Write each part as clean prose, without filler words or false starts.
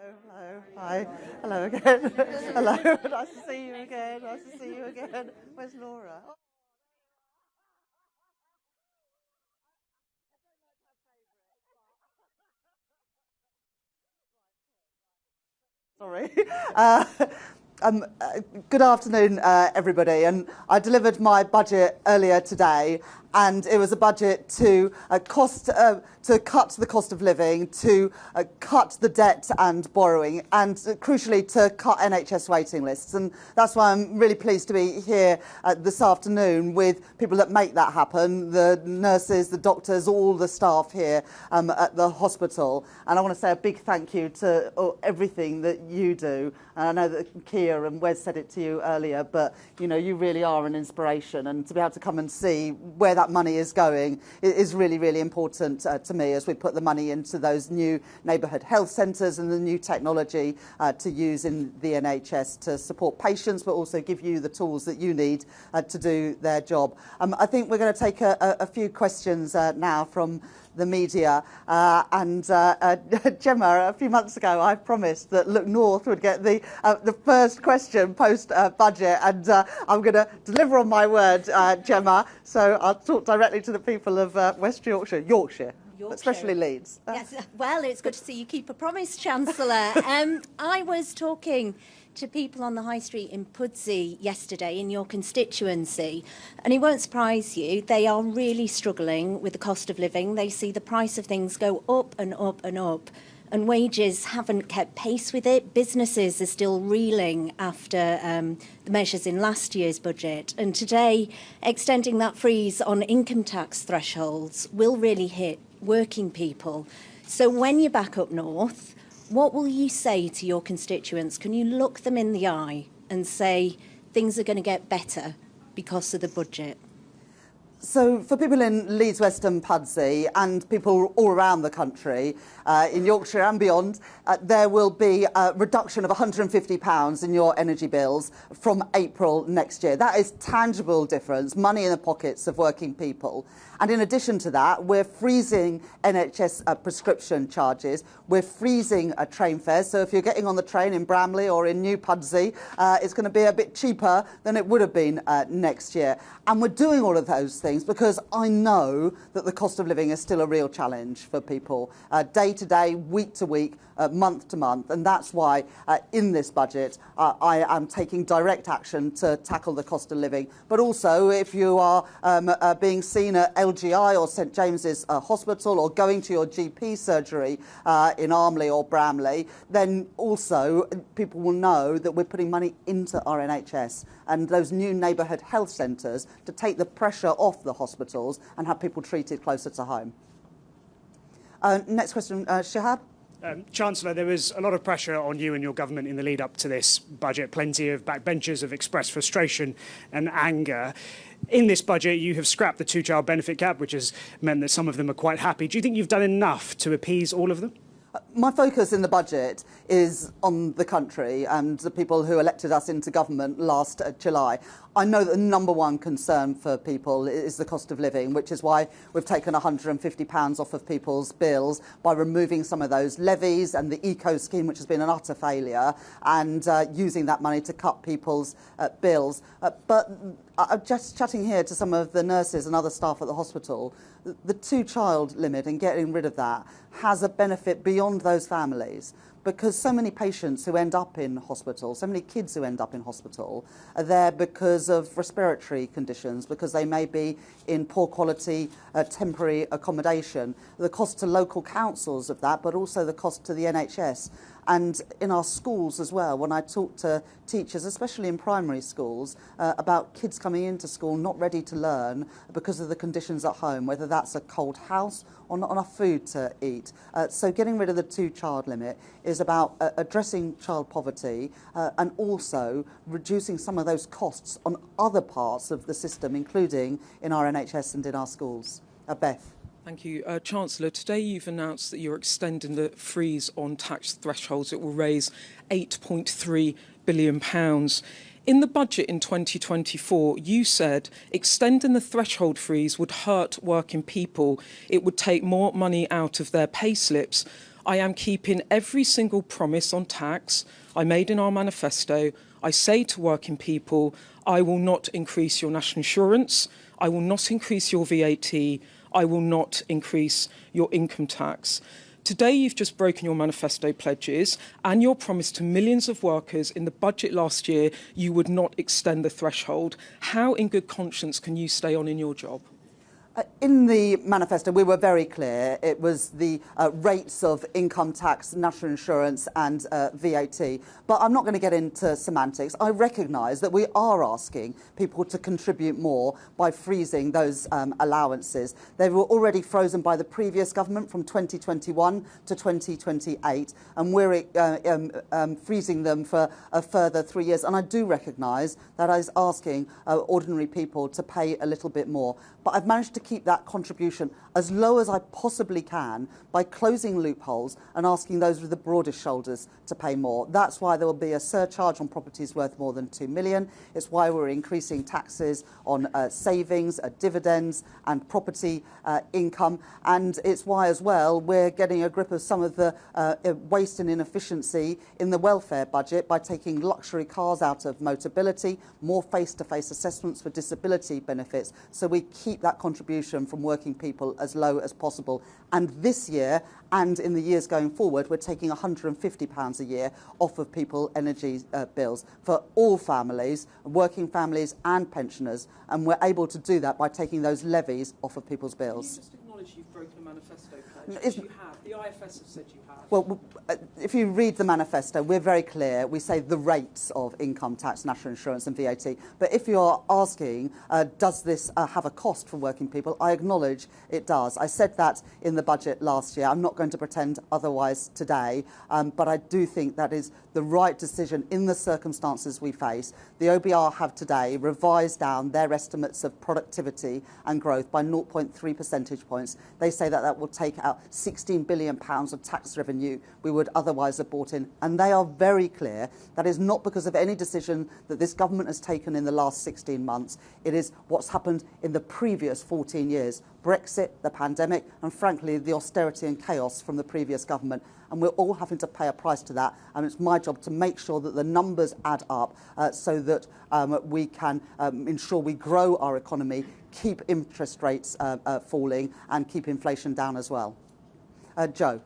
Hello, hi, hello again. Hello, nice to see you again. Nice to see you again. Where's Laura? Oh. Sorry. Uh, Good afternoon, everybody. And I delivered my budget earlier today, and it was a budget to cut the cost of living, to cut the debt and borrowing, and crucially to cut NHS waiting lists. And that's why I'm really pleased to be here this afternoon with people that make that happen: the nurses, the doctors, all the staff here at the hospital. And I want to say a big thank you to everything that you do. And I know that Kia and Wes said it to you earlier, but you know, you really are an inspiration, and to be able to come and see where that money is going is really, really important to me, as we put the money into those new neighbourhood health centres and the new technology to use in the NHS to support patients, but also give you the tools that you need to do their job. I think we're going to take a few questions now from the media, and Gemma, a few months ago I promised that Look North would get the first question post budget, and I'm going to deliver on my word, Gemma, so I'll talk directly to the people of West Yorkshire, especially Leeds. Yes, well, it's good to see you keep a promise, Chancellor. I was talking to people on the high street in Pudsey yesterday, in your constituency, and it won't surprise you, they are really struggling with the cost of living. They see the price of things go up and up and up, and wages haven't kept pace with it. Businesses are still reeling after the measures in last year's budget, and today extending that freeze on income tax thresholds will really hit working people. So when you're back up north, what will you say to your constituents? Can you look them in the eye and say things are going to get better because of the budget? So for people in Leeds West and Pudsey, and people all around the country, in Yorkshire and beyond, there will be a reduction of £150 in your energy bills from April next year. That is tangible difference, money in the pockets of working people. And in addition to that, we're freezing NHS prescription charges. We're freezing train fares. So if you're getting on the train in Bramley or in New Pudsey, it's going to be a bit cheaper than it would have been next year. And we're doing all of those things because I know that the cost of living is still a real challenge for people, day to day, week to week, month to month. And that's why in this budget, I am taking direct action to tackle the cost of living. But also, if you are being seen at LGI or St James's Hospital, or going to your GP surgery in Armley or Bramley, then also people will know that we're putting money into our NHS and those new neighbourhood health centres to take the pressure off the hospitals and have people treated closer to home. Next question, Shihab. Chancellor, there was a lot of pressure on you and your government in the lead up to this budget. Plenty of backbenchers have expressed frustration and anger. In this budget, you have scrapped the two-child benefit cap, which has meant that some of them are quite happy. Do you think you've done enough to appease all of them? My focus in the budget is on the country and the people who elected us into government last July. I know that the number one concern for people is the cost of living, which is why we've taken £150 off of people's bills by removing some of those levies and the eco scheme, which has been an utter failure, and using that money to cut people's bills. But I'm just chatting here to some of the nurses and other staff at the hospital. The two-child limit and getting rid of that has a benefit beyond those families, because so many patients who end up in hospital, so many kids who end up in hospital, are there because of respiratory conditions, because they may be in poor quality temporary accommodation. The cost to local councils of that, but also the cost to the NHS. And in our schools as well, when I talk to teachers, especially in primary schools, about kids coming into school not ready to learn because of the conditions at home, whether that's a cold house or not enough food to eat. So getting rid of the two-child limit is about addressing child poverty and also reducing some of those costs on other parts of the system, including in our NHS and in our schools. Beth. Thank you. Chancellor, today you've announced that you're extending the freeze on tax thresholds. It will raise £8.3 billion. In the budget in 2024, you said extending the threshold freeze would hurt working people. It would take more money out of their pay slips. I am keeping every single promise on tax I made in our manifesto. I say to working people, I will not increase your national insurance, I will not increase your VAT, I will not increase your income tax. Today, you've just broken your manifesto pledges and your promise to millions of workers. In the budget last year, you would not extend the threshold. How, in good conscience, can you stay on in your job? In the manifesto, we were very clear. It was the rates of income tax, national insurance and VAT. But I'm not going to get into semantics. I recognise that we are asking people to contribute more by freezing those allowances. They were already frozen by the previous government from 2021 to 2028, and we're freezing them for a further 3 years. And I do recognise that I was asking ordinary people to pay a little bit more. But I've managed to keep that contribution as low as I possibly can by closing loopholes and asking those with the broadest shoulders to pay more. That's why there will be a surcharge on properties worth more than 2 million. It's why we're increasing taxes on savings, dividends and property income. And it's why as well we're getting a grip of some of the waste and inefficiency in the welfare budget by taking luxury cars out of Motability, more face-to-face assessments for disability benefits. So we keep that contribution from working people as low as possible. And this year and in the years going forward, we're taking £150 a year off of people's energy bills for all families, working families and pensioners. And we're able to do that by taking those levies off of people's bills. Can you just acknowledge you've broken a manifesto pledge? You have. The IFS have said you have. Well, if you read the manifesto, we're very clear. We say the rates of income tax, national insurance and VAT. But if you're asking, does this have a cost for working people, I acknowledge it does. I said that in the budget last year. I'm not going to pretend otherwise today, but I do think that is the right decision in the circumstances we face. The OBR have today revised down their estimates of productivity and growth by 0.3 percentage points. They say that that will take out £16 billion of tax revenue we would otherwise have brought in. And they are very clear that is not because of any decision that this government has taken in the last 16 months. It is what's happened in the previous 14 years. Brexit, the pandemic, and frankly, the austerity and chaos from the previous government. And we're all having to pay a price to that. And it's my job to make sure that the numbers add up so that we can ensure we grow our economy, keep interest rates falling, and keep inflation down as well. Joe.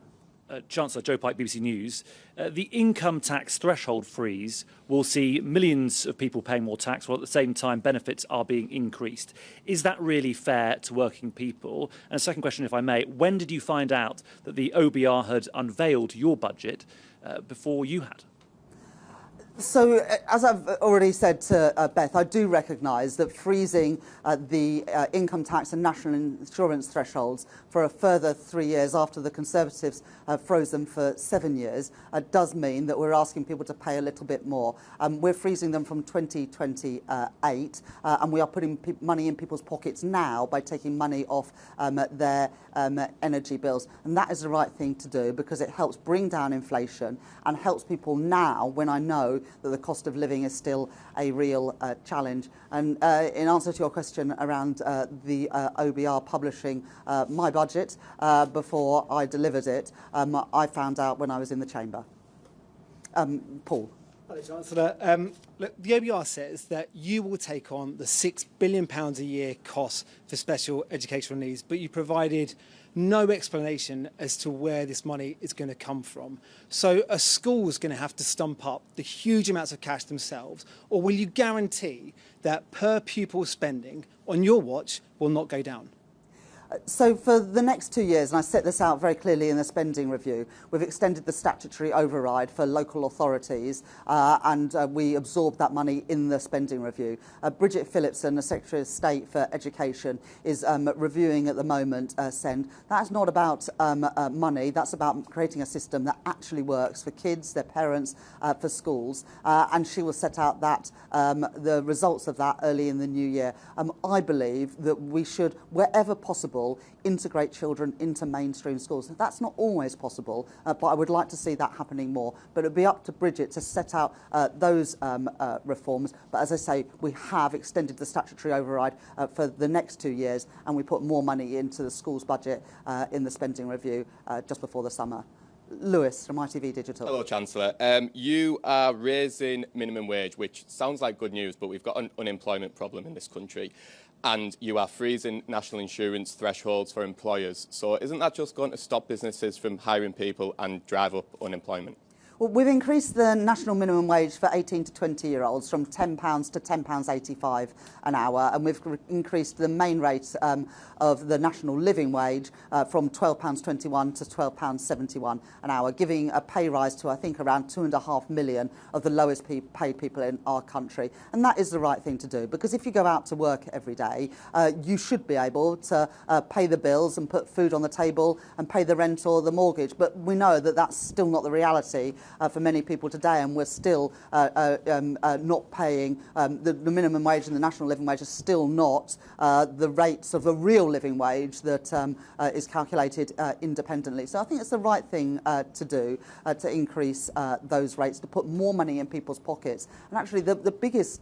Chancellor Joe Pike, BBC News. The income tax threshold freeze will see millions of people paying more tax while at the same time benefits are being increased. Is that really fair to working people? And a second question, if I may, when did you find out that the OBR had unveiled your budget before you had? So, as I've already said to Beth, I do recognise that freezing the income tax and national insurance thresholds for a further 3 years after the Conservatives froze them for 7 years does mean that we're asking people to pay a little bit more. We're freezing them from 2028 and we are putting money in people's pockets now by taking money off their energy bills. And that is the right thing to do because it helps bring down inflation and helps people now when I know that the cost of living is still a real challenge. And in answer to your question around the OBR publishing my budget before I delivered it, I found out when I was in the chamber. Paul. Hello, Chancellor. Look, the OBR says that you will take on the £6 billion a year cost for special educational needs, but you provided no explanation as to where this money is going to come from. So a school is going to have to stump up the huge amounts of cash themselves, or will you guarantee that per pupil spending on your watch will not go down? So for the next 2 years, and I set this out very clearly in the spending review, we've extended the statutory override for local authorities and we absorbed that money in the spending review. Bridget Phillipson, the Secretary of State for Education, is reviewing at the moment SEND. That's not about money, that's about creating a system that actually works for kids, their parents, for schools, and she will set out that the results of that early in the new year. I believe that we should, wherever possible, integrate children into mainstream schools. That's not always possible, but I would like to see that happening more. But it would be up to Bridget to set out those reforms. But as I say, we have extended the statutory override for the next 2 years, and we put more money into the schools budget in the spending review just before the summer. Lewis from ITV Digital. Hello, Chancellor. You are raising minimum wage, which sounds like good news, but we've got an unemployment problem in this country. And you are freezing national insurance thresholds for employers. So isn't that just going to stop businesses from hiring people and drive up unemployment? Well, we've increased the national minimum wage for 18 to 20-year-olds from £10 to £10.85 an hour, and we've increased the main rate of the national living wage from £12.21 to £12.71 an hour, giving a pay rise to, I think, around 2.5 million of the lowest paid people in our country. And that is the right thing to do, because if you go out to work every day, you should be able to pay the bills and put food on the table and pay the rent or the mortgage. But we know that that's still not the reality for many people today, and we're still not paying the minimum wage, and the national living wage is still not the rates of the real living wage that is calculated independently. So I think it's the right thing to do, to increase those rates, to put more money in people's pockets. And actually the biggest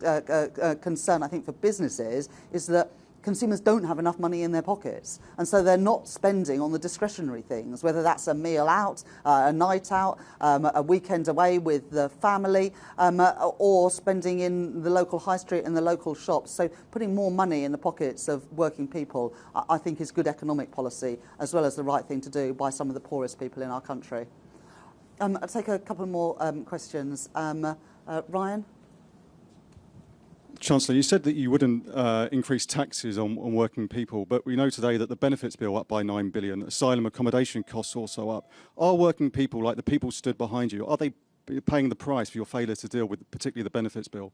concern, I think, for businesses is that consumers don't have enough money in their pockets, and so they're not spending on the discretionary things, whether that's a meal out, a night out, a weekend away with the family, or spending in the local high street and the local shops. So putting more money in the pockets of working people, I think, is good economic policy, as well as the right thing to do by some of the poorest people in our country. I'll take a couple more questions. Ryan? Chancellor, you said that you wouldn't increase taxes on working people, but we know today that the benefits bill up by £9 billion, asylum accommodation costs also up. Are working people, like the people stood behind you, are they paying the price for your failure to deal with particularly the benefits bill?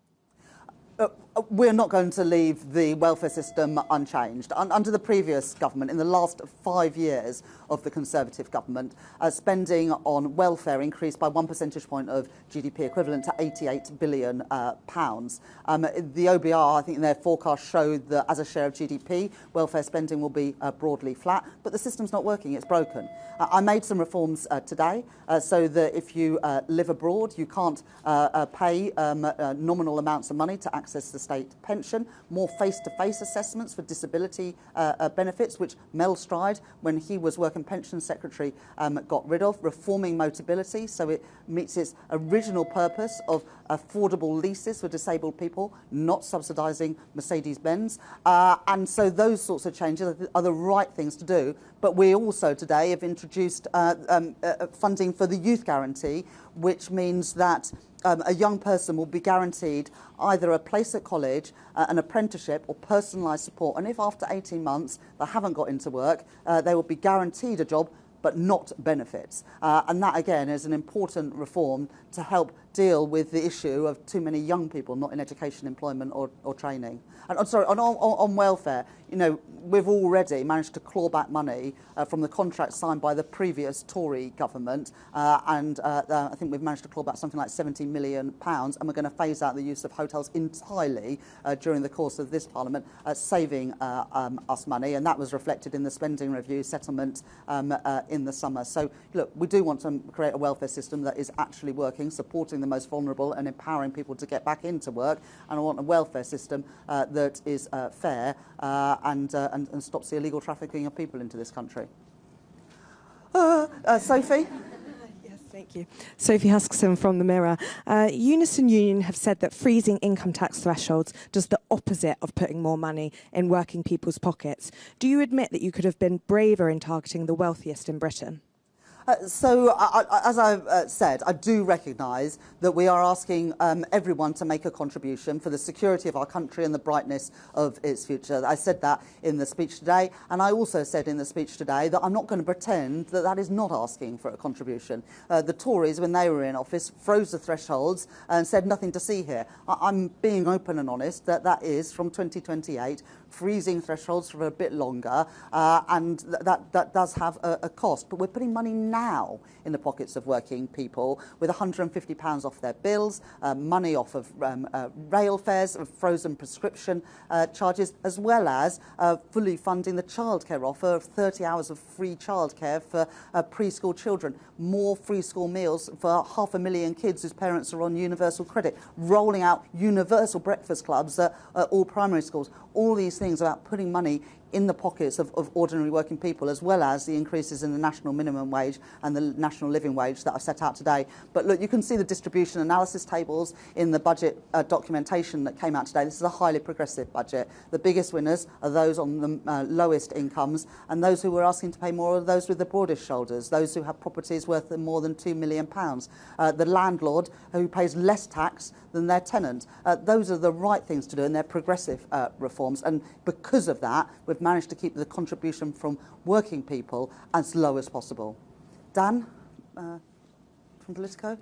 We're not going to leave the welfare system unchanged. Under the previous government, in the last 5 years of the Conservative government, spending on welfare increased by 1 percentage point of GDP, equivalent to £88 billion. The OBR, I think, in their forecast showed that as a share of GDP, welfare spending will be broadly flat, but the system's not working, it's broken. I made some reforms today so that if you live abroad, you can't pay nominal amounts of money to access the state pension, more face-to-face assessments for disability benefits, which Mel Stride, when he was Work and Pension Secretary, got rid of, reforming Motability so it meets its original purpose of affordable leases for disabled people, not subsidising Mercedes-Benz. And so those sorts of changes are the right things to do. But we also today have introduced funding for the Youth Guarantee, which means that a young person will be guaranteed either a place at college, an apprenticeship or personalised support. And if after 18 months they haven't got into work, they will be guaranteed a job but not benefits. And that, again, is an important reform to help deal with the issue of too many young people not in education, employment or training. And on welfare, you know, we've already managed to claw back money from the contract signed by the previous Tory government, and I think we've managed to claw back something like £70 million, and we're going to phase out the use of hotels entirely during the course of this Parliament, saving us money, and that was reflected in the spending review settlement in the summer. So, look, we do want to create a welfare system that is actually working, supporting the most vulnerable and empowering people to get back into work, and I want a welfare system that is fair and stops the illegal trafficking of people into this country. Sophie? Yes, thank you. Sophie Huskisson from The Mirror. Unison Union have said that freezing income tax thresholds does the opposite of putting more money in working people's pockets. Do you admit that you could have been braver in targeting the wealthiest in Britain? As I've said, I do recognise that we are asking everyone to make a contribution for the security of our country and the brightness of its future. I said that in the speech today, and I also said in the speech today that I'm not going to pretend that that is not asking for a contribution. The Tories, when they were in office, froze the thresholds and said nothing to see here. I'm being open and honest that that is from 2028, freezing thresholds for a bit longer, and that does have a cost. But we're putting money now in the pockets of working people with £150 off their bills, money off of rail fares, of frozen prescription charges, as well as fully funding the childcare offer of 30 hours of free childcare for preschool children, more free school meals for 500,000 kids whose parents are on universal credit, rolling out universal breakfast clubs at all primary schools. All these things about putting money in the pockets of ordinary working people, as well as the increases in the national minimum wage and the national living wage that I've set out today. But look, you can see the distribution analysis tables in the budget documentation that came out today. This is a highly progressive budget. The biggest winners are those on the lowest incomes, and those who were asking to pay more are those with the broadest shoulders, those who have properties worth more than £2 million. The landlord who pays less tax than their tenant. Those are the right things to do, and they're progressive reforms. And because of that, we've managed to keep the contribution from working people as low as possible. Dan, from Politico.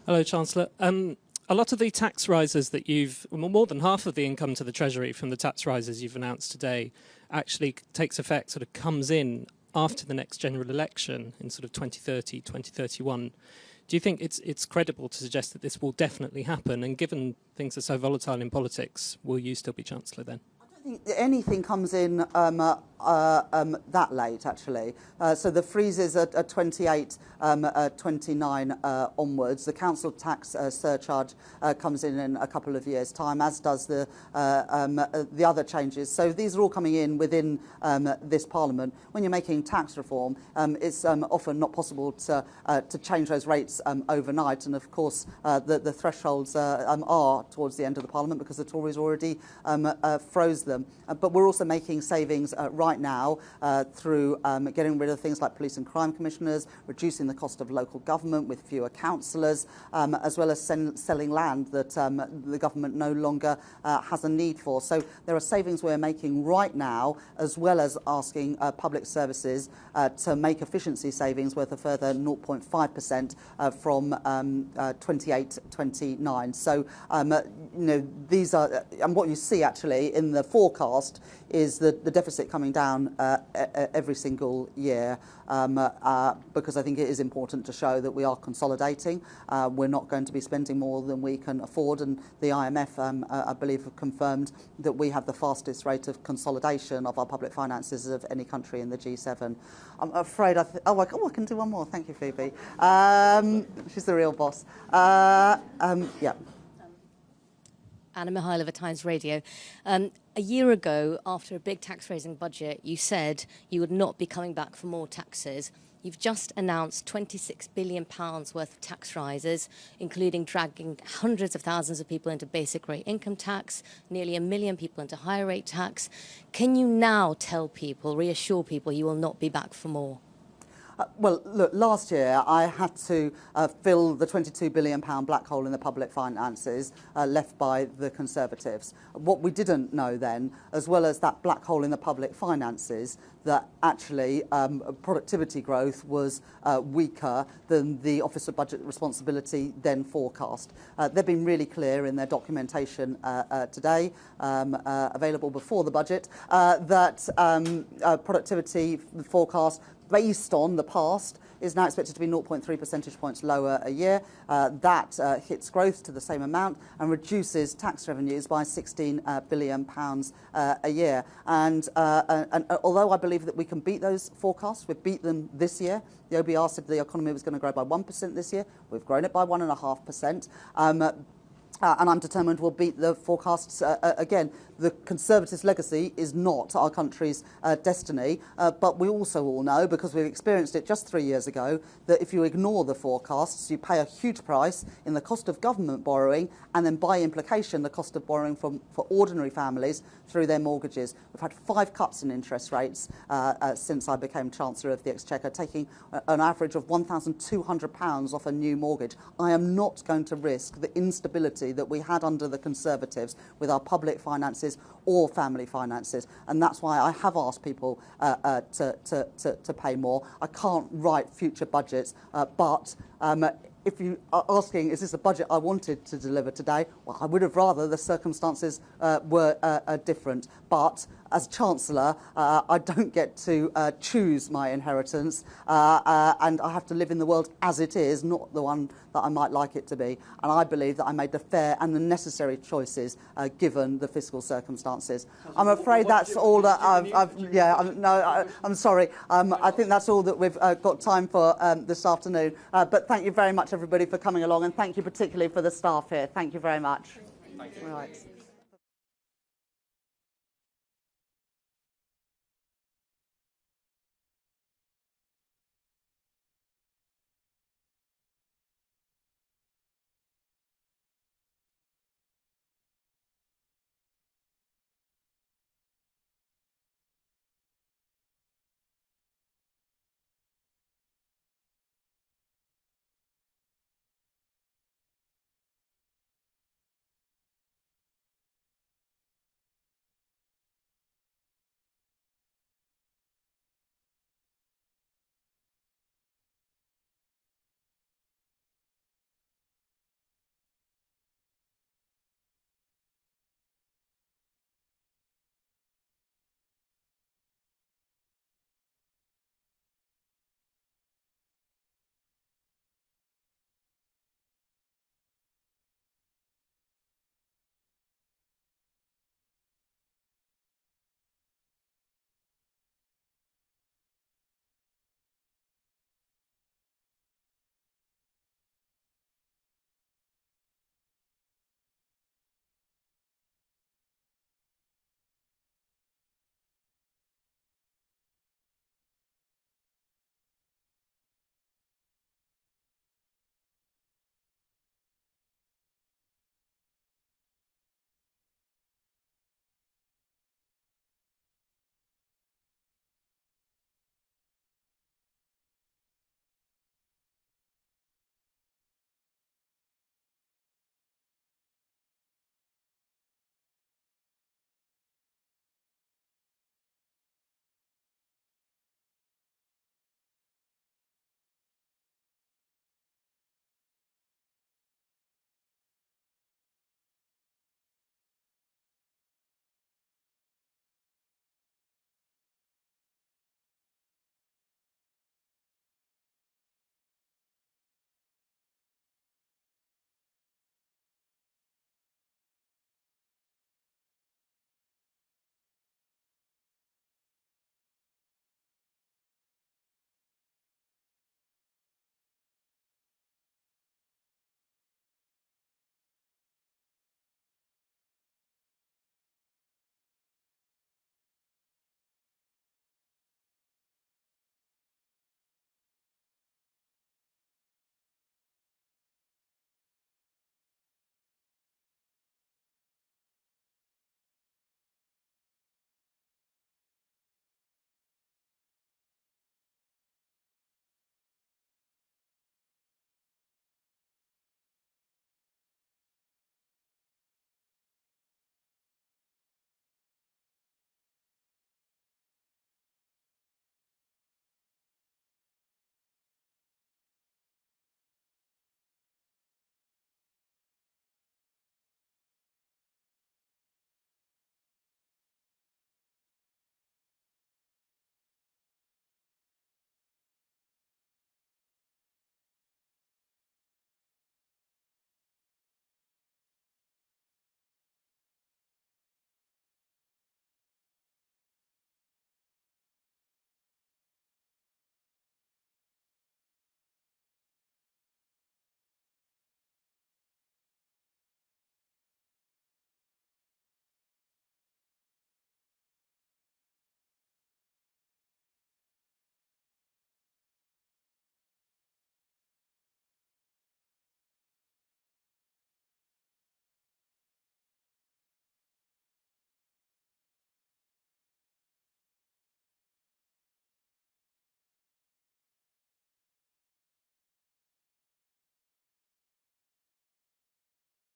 Hello, Chancellor. A lot of the tax rises that more than half of the income to the Treasury from the tax rises you've announced today actually takes effect, sort of comes in after the next general election in sort of 2030, 2031. Do you think it's credible to suggest that this will definitely happen? And given things are so volatile in politics, will you still be Chancellor then? I don't think anything comes in that late, actually. So the freezes are 28, 29 onwards. The council tax surcharge comes in a couple of years' time, as does the other changes. So these are all coming in within this Parliament. When you're making tax reform, it's often not possible to change those rates overnight. And of course, the thresholds are towards the end of the Parliament because the Tories already froze them. But we're also making savings right now through getting rid of things like police and crime commissioners, reducing the cost of local government with fewer councillors, as well as selling land that the government no longer has a need for. So there are savings we're making right now, as well as asking public services to make efficiency savings worth a further 0.5% from 28-29. So these are, and what you see actually in the forecast is the deficit coming down every single year, because I think it is important to show that we are consolidating. We're not going to be spending more than we can afford, and the IMF, I believe, have confirmed that we have the fastest rate of consolidation of our public finances of any country in the G7. I'm afraid I can do one more. Thank you, Phoebe. She's the real boss. Yeah. Anna Mihailova, Times Radio. A year ago, after a big tax-raising budget, you said you would not be coming back for more taxes. You've just announced £26 billion worth of tax rises, including dragging hundreds of thousands of people into basic rate income tax, nearly 1 million people into higher rate tax. Can you now tell people, reassure people, you will not be back for more? Well, look, last year I had to fill the £22 billion black hole in the public finances left by the Conservatives. What we didn't know then, as well as that black hole in the public finances, that actually productivity growth was weaker than the Office of Budget Responsibility then forecast. They've been really clear in their documentation today, available before the budget, that productivity forecast based on the past is now expected to be 0.3 percentage points lower a year. That hits growth to the same amount and reduces tax revenues by £16 billion a year. And although I believe that we can beat those forecasts, we've beat them this year. The OBR said the economy was going to grow by 1% this year. We've grown it by 1.5%. And I'm determined we'll beat the forecasts again. The Conservatives' legacy is not our country's destiny, but we also all know, because we've experienced it just 3 years ago, that if you ignore the forecasts, you pay a huge price in the cost of government borrowing, and then by implication the cost of borrowing for ordinary families through their mortgages. We've had 5 cuts in interest rates since I became Chancellor of the Exchequer, taking an average of £1,200 off a new mortgage. I am not going to risk the instability that we had under the Conservatives with our public finances or family finances, and that's why I have asked people to pay more. I can't write future budgets, but if you are asking, is this a budget I wanted to deliver today? Well, I would have rather the circumstances were different. But as Chancellor, I don't get to choose my inheritance, and I have to live in the world as it is, not the one that I might like it to be. And I believe that I made the fair and the necessary choices given the fiscal circumstances. I'm afraid that's all that I'm sorry. I think that's all that we've got time for this afternoon. But thank you very much, everybody, for coming along, and thank you particularly for the staff here. Thank you very much. Thank you. Right.